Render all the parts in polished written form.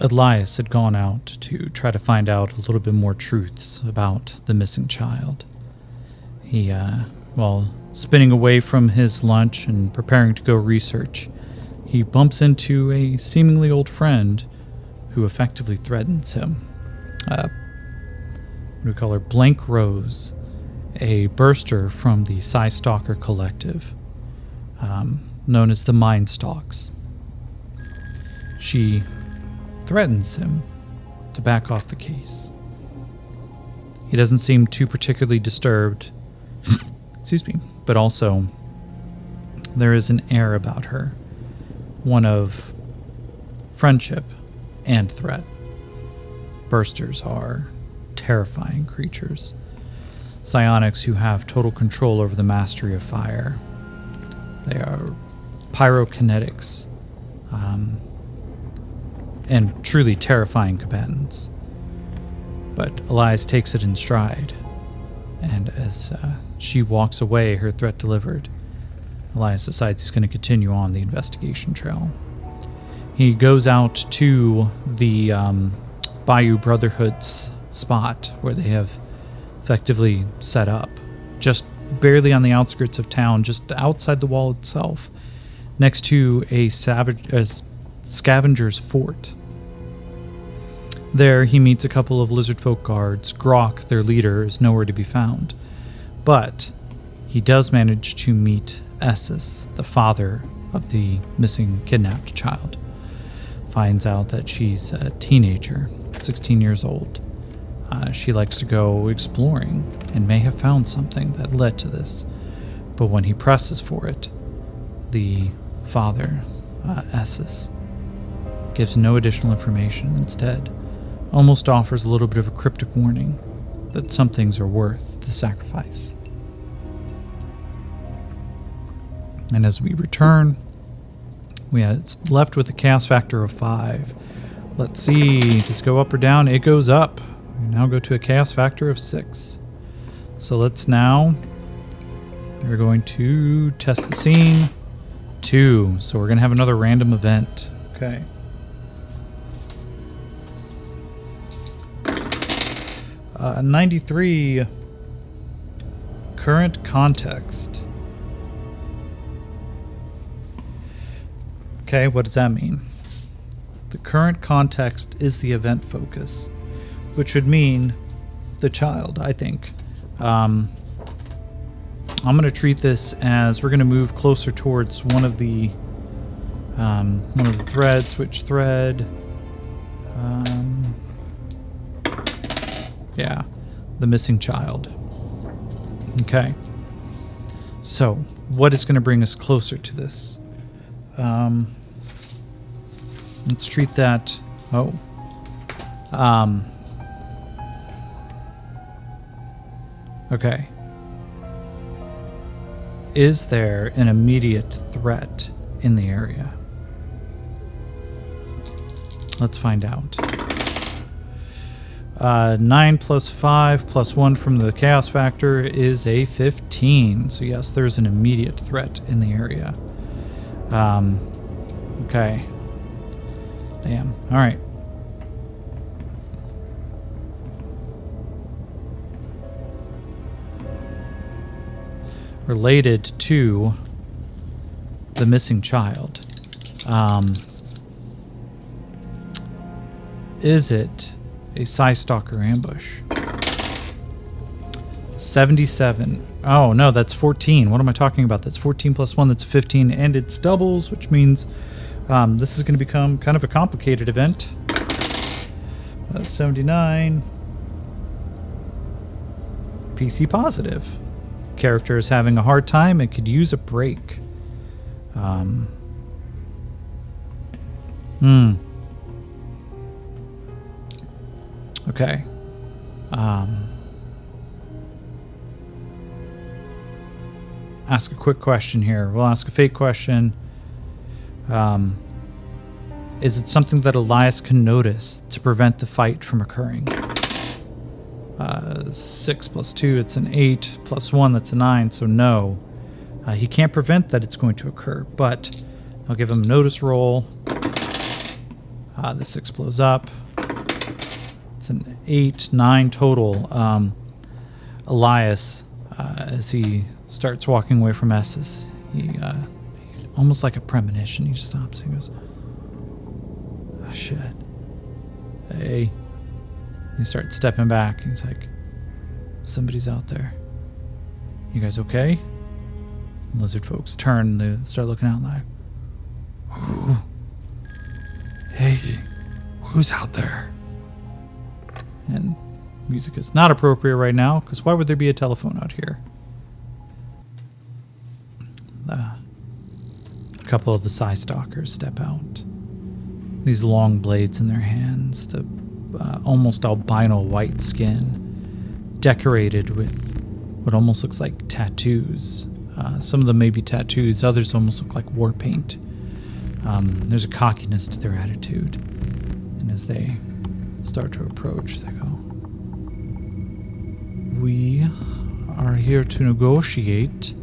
Elias had gone out to try to find out a little bit more truths about the missing child. He, while spinning away from his lunch and preparing to go research, he bumps into a seemingly old friend who effectively threatens him. What do we call her? Blank Rose, a burster from the Psy Stalker Collective, known as the Mind Stalks. She threatens him to back off the case. He doesn't seem too particularly disturbed, excuse me, but also there is an air about her, one of friendship and threat. Bursters are terrifying creatures, psionics who have total control over the mastery of fire. They are pyrokinetics, and truly terrifying combatants. But Elias takes it in stride, and as she walks away, her threat delivered, Elias decides he's going to continue on the investigation trail. He goes out to the Bayou Brotherhood's spot where they have effectively set up, just barely on the outskirts of town, just outside the wall itself, next to a scavenger's fort. There, he meets a couple of lizard folk guards. Grok, their leader, is nowhere to be found. But he does manage to meet Essus, the father of the missing, kidnapped child. Finds out that she's a teenager, 16 years old. She likes to go exploring and may have found something that led to this. But when he presses for it, the father, Essus, gives no additional information. Instead, almost offers a little bit of a cryptic warning that some things are worth the sacrifice. And as we return, it's left with a chaos factor of 5. Let's see, does it go up or down? It goes up. We now go to a chaos factor of 6. So we're going to test the scene. 2. So we're going to have another random event. Okay. Uh, 93. Current context. Okay, what does that mean? The current context is the event focus, which would mean the child, I think. I'm going to treat this as we're going to move closer towards one of the threads. Which thread? Yeah, the missing child. Okay. So, what is going to bring us closer to this? Let's treat that. Okay. Is there an immediate threat in the area? Let's find out. 9 plus 5 plus 1 from the chaos factor is a 15. So yes, there's an immediate threat in the area. Okay. Damn. All right. Related to the missing child. Is it a Psy Stalker ambush? 77. Oh, no, that's 14. What am I talking about? That's 14 plus 1, that's 15, and it's doubles, which means this is going to become kind of a complicated event. 79. PC positive. Character is having a hard time and could use a break. Okay. Ask a quick question here. We'll ask a fake question. Is it something that Elias can notice to prevent the fight from occurring? 6 plus 2, it's an 8, plus 1, that's a 9, so no. He can't prevent that it's going to occur, but I'll give him a notice roll. The 6 blows up. It's an 8, 9 total. Elias, as he starts walking away from Estes, he almost like a premonition, he just stops and goes, "Oh shit. Hey." He starts stepping back. He's like, "Somebody's out there. You guys okay?" The lizard folks turn. They start looking out like, "Hey, who's out there?" And music is not appropriate right now, because why would there be a telephone out here? A couple of the Psy Stalkers step out. These long blades in their hands, the almost albino white skin, decorated with what almost looks like tattoos. Some of them may be tattoos, others almost look like war paint. There's a cockiness to their attitude. And as they start to approach, they go, "We are here to negotiate.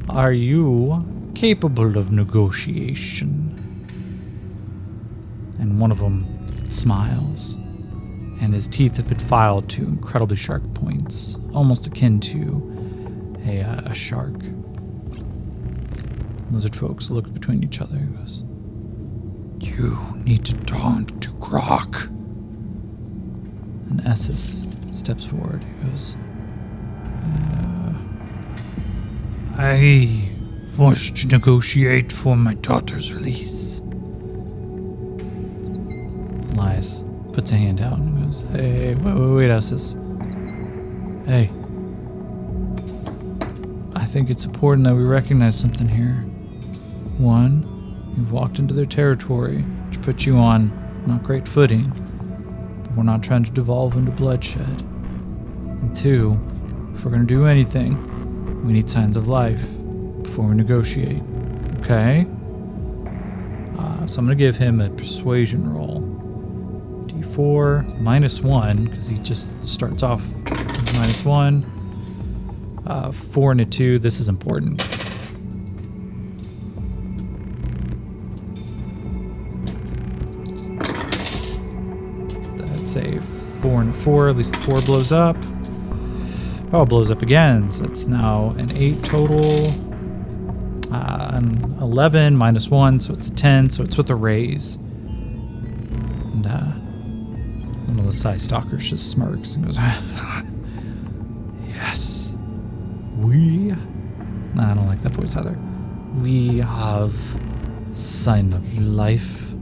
Are you capable of negotiation?" And one of them smiles, and his teeth have been filed to incredibly sharp points, almost akin to a shark. Lizard folks look between each other and goes, "You need to talk to Grok." And Estes steps forward. He goes, "I wish to negotiate for my daughter's release." Elias puts a hand out and goes, "Hey, wait, Estes. Hey. I think it's important that we recognize something here. One, you've walked into their territory, which puts you on not great footing, but we're not trying to devolve into bloodshed. And two, if we're going to do anything, we need signs of life before we negotiate. Okay? So I'm going to give him a persuasion roll. D4 -1, because he just starts off with -1. 4 and a 2. This is important. That's a 4 and a 4. At least the 4 blows up. Oh, it blows up again. So it's now an 8 total. An 11 -1, so it's a 10. So it's with a raise. And one of the Psy Stalkers just smirks and goes, "Yes. I don't like that voice either. We have sign of life."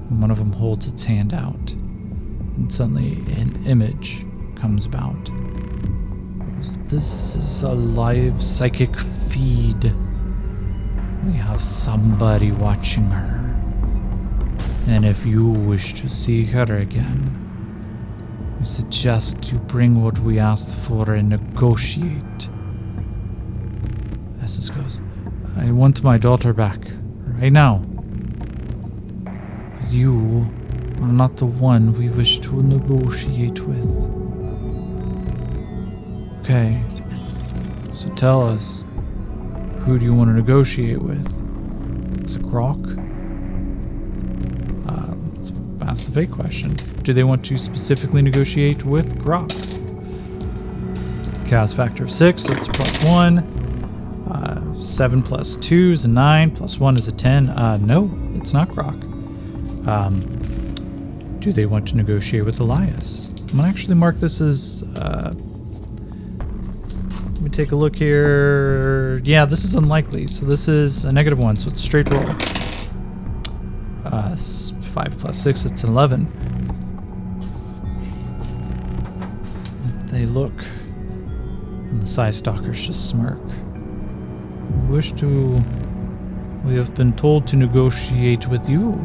And one of them holds its hand out, and suddenly an image comes about. "This is a live psychic feed. We have somebody watching her. And if you wish to see her again, we suggest you bring what we asked for and negotiate." Estes goes, "I want my daughter back, right now. You are not the one we wish to negotiate with." "Okay, so tell us, who do you want to negotiate with? Is it Grok?" Let's ask the fake question. Do they want to specifically negotiate with Grok? Chaos factor of 6, so it's +1. 7 + 2 is a 9, +1 is a 10. No, it's not Grok. Do they want to negotiate with Elias? I'm going to actually mark this as... let me take a look here. Yeah, this is unlikely. So this is a -1, so it's a straight roll. 5 + 6, it's 11. They look, and the Psy Stalkers just smirk. We have been told to negotiate with you,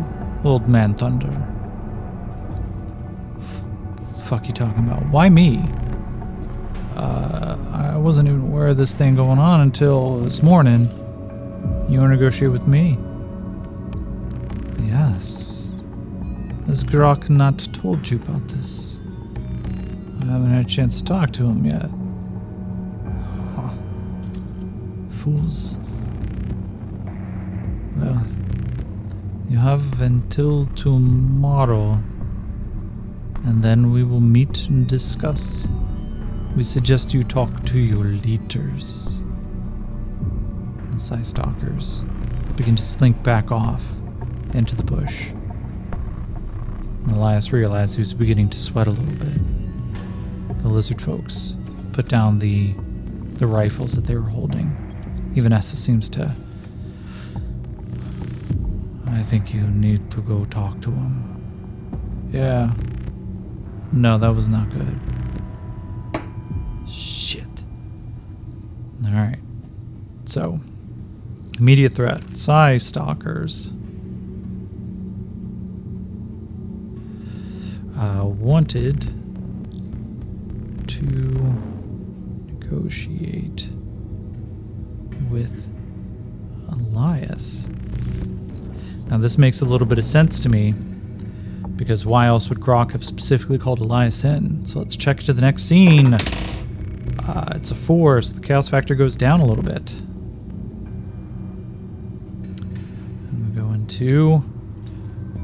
Old Man Thunder." Fuck you talking about? Why me? I wasn't even aware of this thing going on until this morning. You want to negotiate with me? Yes. Has Grok not told you about this? I haven't had a chance to talk to him yet. Huh. Fools. Well, You have until tomorrow, and then we will meet and discuss. We suggest you talk to your leaders. The Psy Stalkers begin to slink back off into the bush. Elias realized he was beginning to sweat a little bit. The lizard folks put down the rifles that they were holding. Even Essa seems to... I think you need to go talk to him. Yeah. No, that was not good. Shit. Alright. So, immediate threat. Psy Stalkers. Wanted to negotiate with Elias. Now this makes a little bit of sense to me, because why else would Grok have specifically called Elias in? So let's check to the next scene. It's a 4, so the chaos factor goes down a little bit. And we go into...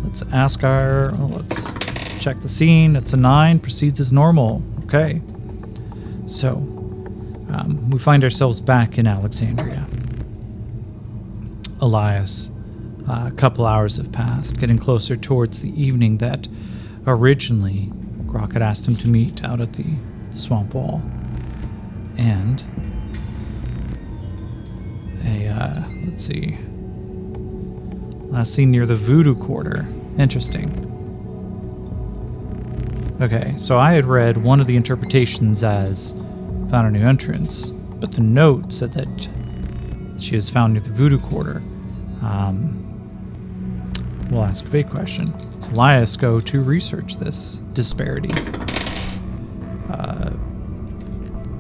Let's ask our... Oh, let's check the scene. It's a 9, proceeds as normal. Okay. So, we find ourselves back in Alexandria. Elias, a couple hours have passed, getting closer towards the evening that originally Grok had asked him to meet out at the swamp wall. And let's see. Last seen near the Voodoo Quarter. Interesting. Okay, so I had read one of the interpretations as found a new entrance, but the note said that she was found near the Voodoo Quarter. We'll ask a fake question. Does Elias go to research this disparity?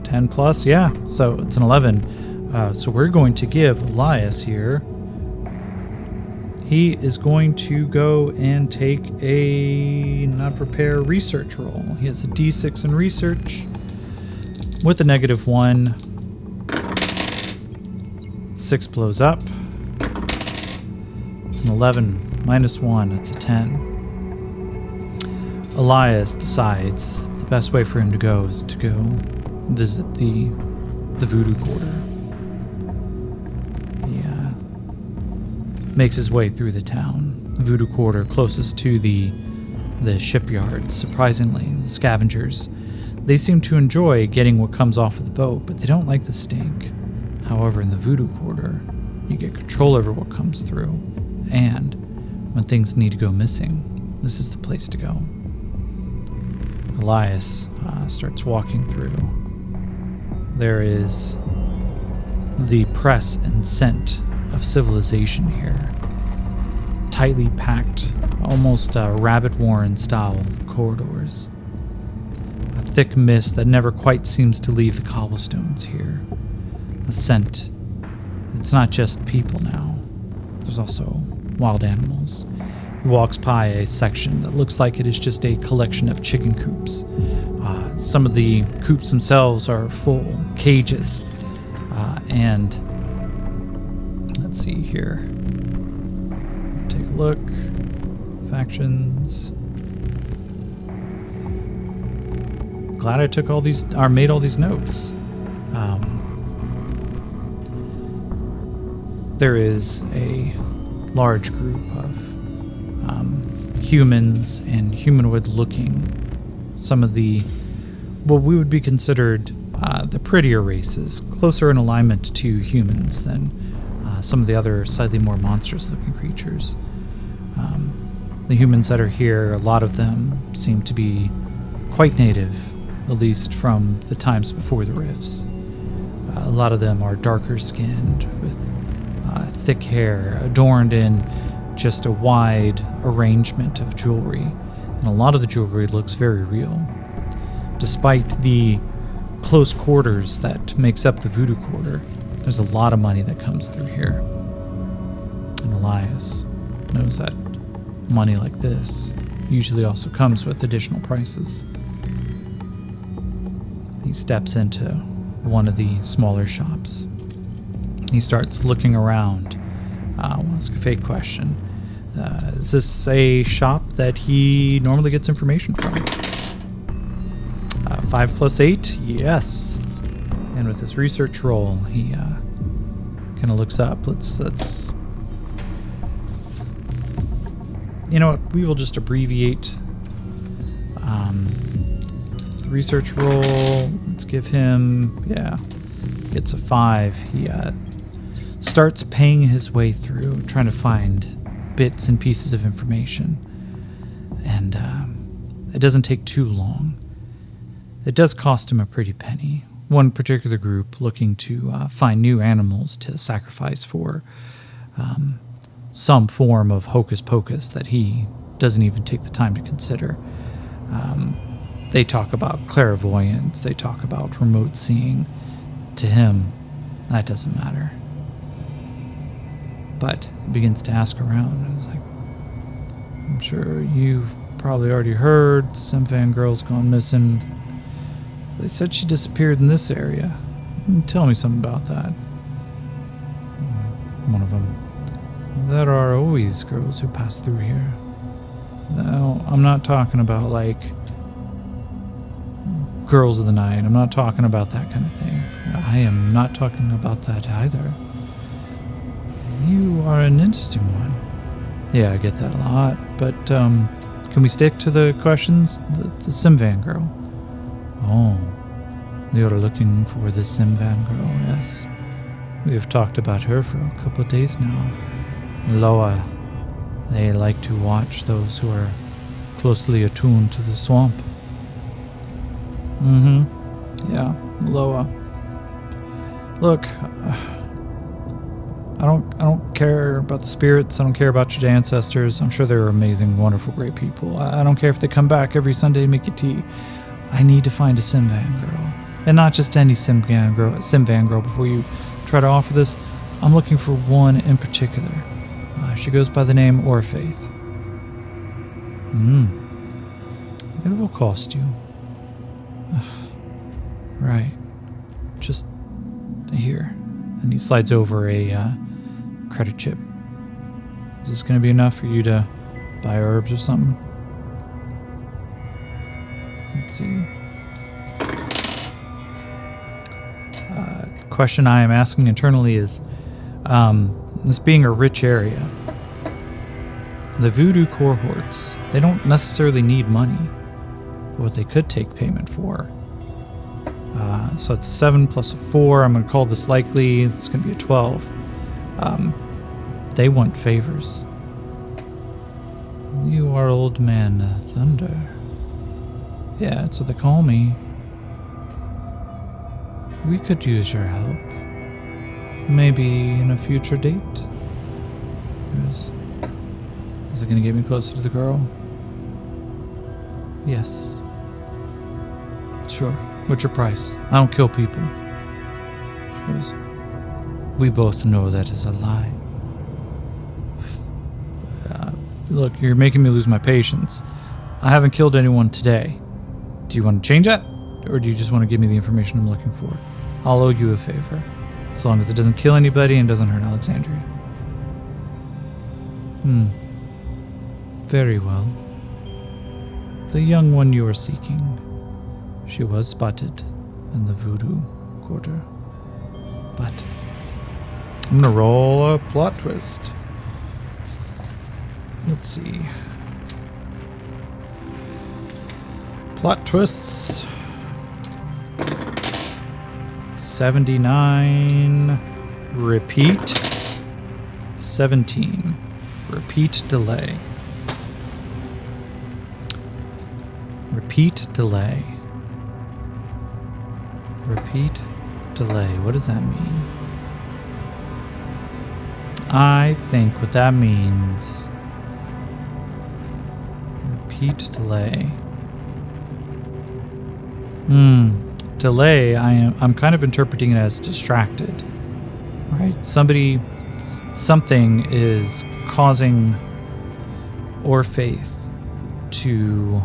10 plus, yeah, so it's an 11. So we're going to give Elias here... He is going to go and take a not-prepare research roll. He has a D6 in research with a -1. 6 blows up. It's an 11 -1. It's a 10. Elias decides the best way for him to go is to go visit the Voodoo Quarter. Makes his way through the town. The Voodoo Quarter closest to the shipyard. Surprisingly, the scavengers, they seem to enjoy getting what comes off of the boat, but they don't like the stink. However, in the Voodoo Quarter, you get control over what comes through, and when things need to go missing, this is the place to go. Elias starts walking through. There is the press and scent of civilization here. Tightly packed, almost rabbit warren style corridors. A thick mist that never quite seems to leave the cobblestones here. A scent. It's not just people now. There's also wild animals. He walks by a section that looks like it is just a collection of chicken coops. Some of the coops themselves are full cages, and let's see here. Take a look. Factions. Glad I took all these, or made all these notes. There is a large group of humans and humanoid-looking. Some of the, what we would be considered the prettier races, closer in alignment to humans than some of the other slightly more monstrous-looking creatures. The humans that are here, a lot of them seem to be quite native, at least from the times before the rifts. A lot of them are darker skinned, with thick hair, adorned in just a wide arrangement of jewelry, and a lot of the jewelry looks very real. Despite the close quarters that makes up the Voodoo Quarter, there's a lot of money that comes through here. And Elias knows that money like this usually also comes with additional prices. He steps into one of the smaller shops. He starts looking around. We'll ask a fake question. Is this a shop that he normally gets information from? 5 plus 8? Yes. And with his research roll, he kind of looks up. Let's. You know what? We will just abbreviate the research roll. Let's give him, gets a 5. He starts paying his way through, trying to find bits and pieces of information. And it doesn't take too long. It does cost him a pretty penny. One particular group looking to find new animals to sacrifice for some form of hocus pocus that he doesn't even take the time to consider. They talk about clairvoyance. They talk about remote seeing. To him, that doesn't matter. But he begins to ask around. He's like, I'm sure you've probably already heard Simvan girl's gone missing. They said she disappeared in this area. Tell me something about that. One of them. There are always girls who pass through here. No, I'm not talking about, like, girls of the night. I'm not talking about that kind of thing. I am not talking about that either. You are an interesting one. Yeah, I get that a lot. But, can we stick to the questions? The Simvan girl. Oh, you're looking for the Simvan girl, yes. We have talked about her for a couple of days now. Loa, they like to watch those who are closely attuned to the swamp. Yeah, Loa. Look, I don't care about the spirits. I don't care about your ancestors. I'm sure they're amazing, wonderful, great people. I don't care if they come back every Sunday to make you tea. I need to find a Simvan girl. And not just any Simvan girl. Before you try to offer this, I'm looking for one in particular. She goes by the name Orfaith. It will cost you. Right. Just here. And he slides over a credit chip. Is this going to be enough for you to buy herbs or something? Let's see. Question I am asking internally is, this being a rich area, the voodoo cohorts, they don't necessarily need money, but what they could take payment for. So it's a 7 plus a 4. I'm going to call this likely. It's going to be a 12. They want favors. You are Old Man Thunder. Yeah, that's what they call me. We could use your help. Maybe in a future date. Is it going to get me closer to the girl? Yes. Sure. What's your price? I don't kill people. She goes, we both know that is a lie. Look, you're making me lose my patience. I haven't killed anyone today. Do you want to change that? Or do you just want to give me the information I'm looking for? I'll owe you a favor. As long as it doesn't kill anybody and doesn't hurt Alexandria. Very well. The young one you are seeking, she was spotted in the Voodoo Quarter. But I'm gonna roll a plot twist. Let's see. Plot twists. 79. Repeat. 17. Repeat delay. Repeat delay. Repeat delay. What does that mean? I think what that means... Repeat delay. Delay, I'm kind of interpreting it as distracted. Right? Something is causing Orfaith to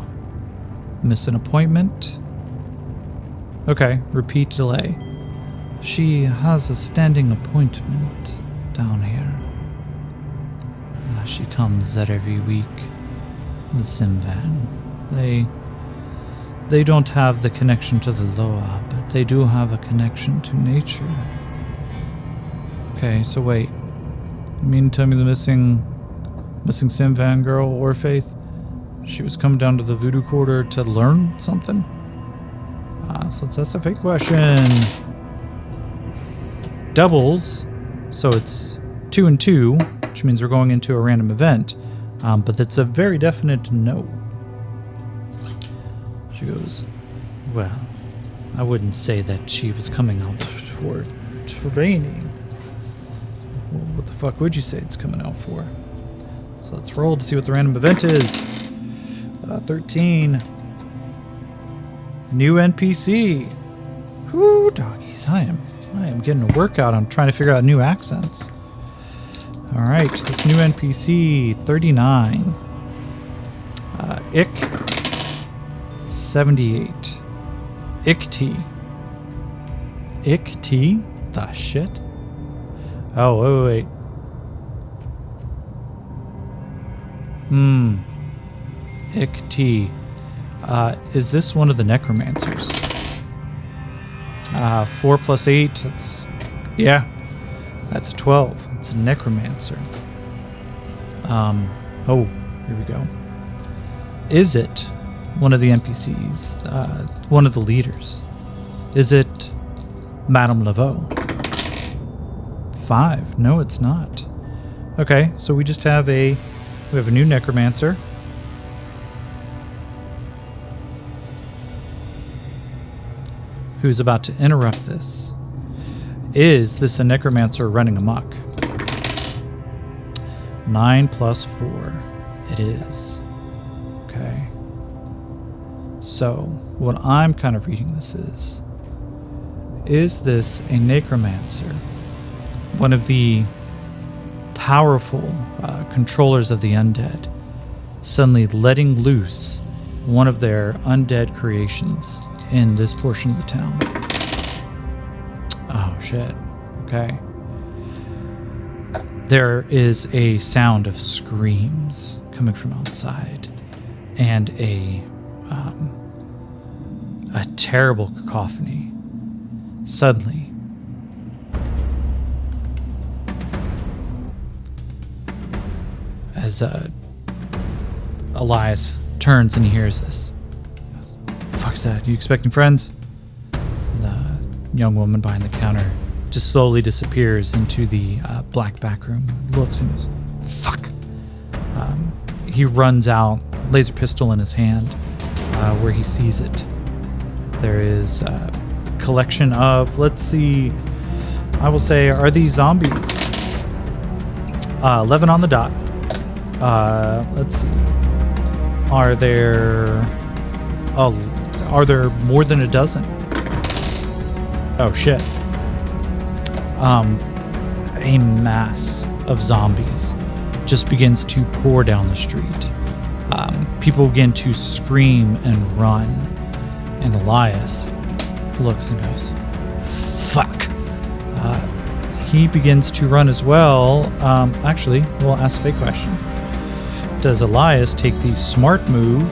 miss an appointment. Okay, repeat delay. She has a standing appointment down here. She comes that every week. The sim van. They don't have the connection to the Loa, but they do have a connection to nature. Okay, so wait. You mean to tell me the missing sim van girl, or Faith? She was coming down to the Voodoo Quarter to learn something? So that's a fake question. Doubles, so it's 2 and 2, which means we're going into a random event. But that's a very definite no. She goes, well, I wouldn't say that she was coming out for training. Well, what the fuck would you say it's coming out for? So let's roll to see what the random event is. 13. New NPC. Whoo, doggies. I am getting a workout on trying to figure out new accents. All right, this new NPC, 39. Ick, 78. Ick-T. Ick-T? The shit? Oh, wait. Ick-T. Is this one of the necromancers? 4 plus 8, that's... Yeah. That's 12. It's a necromancer. Oh, here we go. Is it one of the NPCs? One of the leaders? Is it Madame Laveau? 5. No, it's not. Okay, so we just have we have a new necromancer. Who's about to interrupt this. Is this a necromancer running amok? 9 plus 4. It is. Okay. So, what I'm kind of reading this is this a necromancer? One of the powerful controllers of the undead, suddenly letting loose one of their undead creations in this portion of the town. Oh, shit. Okay. There is a sound of screams coming from outside, and a terrible cacophony. Suddenly, as Elias turns and he hears this. The fuck's that? You expecting friends? The young woman behind the counter just slowly disappears into the black back room. Looks and goes, fuck. He runs out, laser pistol in his hand, where he sees it. There is a collection of, let's see, I will say, are these zombies? 11 on the dot. Let's see. Are there more than a dozen? Oh shit. A mass of zombies just begins to pour down the street. People begin to scream and run, and Elias looks and goes, fuck. He begins to run as well. Actually, we'll ask a fake question. Does Elias take the smart move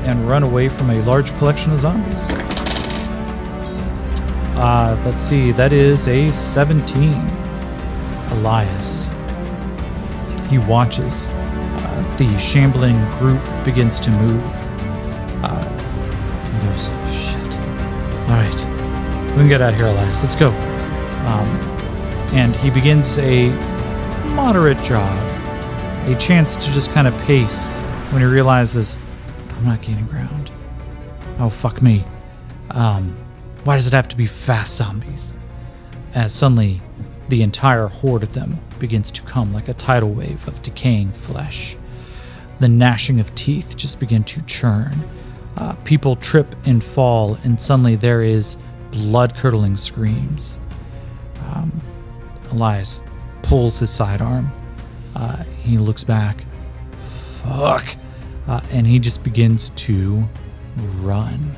and run away from a large collection of zombies? Let's see, that is a 17. Elias. He watches the shambling group begins to move. He goes, shit. Alright, we can get out of here, Elias. Let's go. And he begins a moderate jog. A chance to just kind of pace when he realizes, I'm not gaining ground. Oh, fuck me. Why does it have to be fast zombies? As suddenly, the entire horde of them begins to come like a tidal wave of decaying flesh. The gnashing of teeth just begin to churn. People trip and fall, and suddenly there is blood-curdling screams. Elias pulls his sidearm. He looks back. Fuck. And he just begins to run.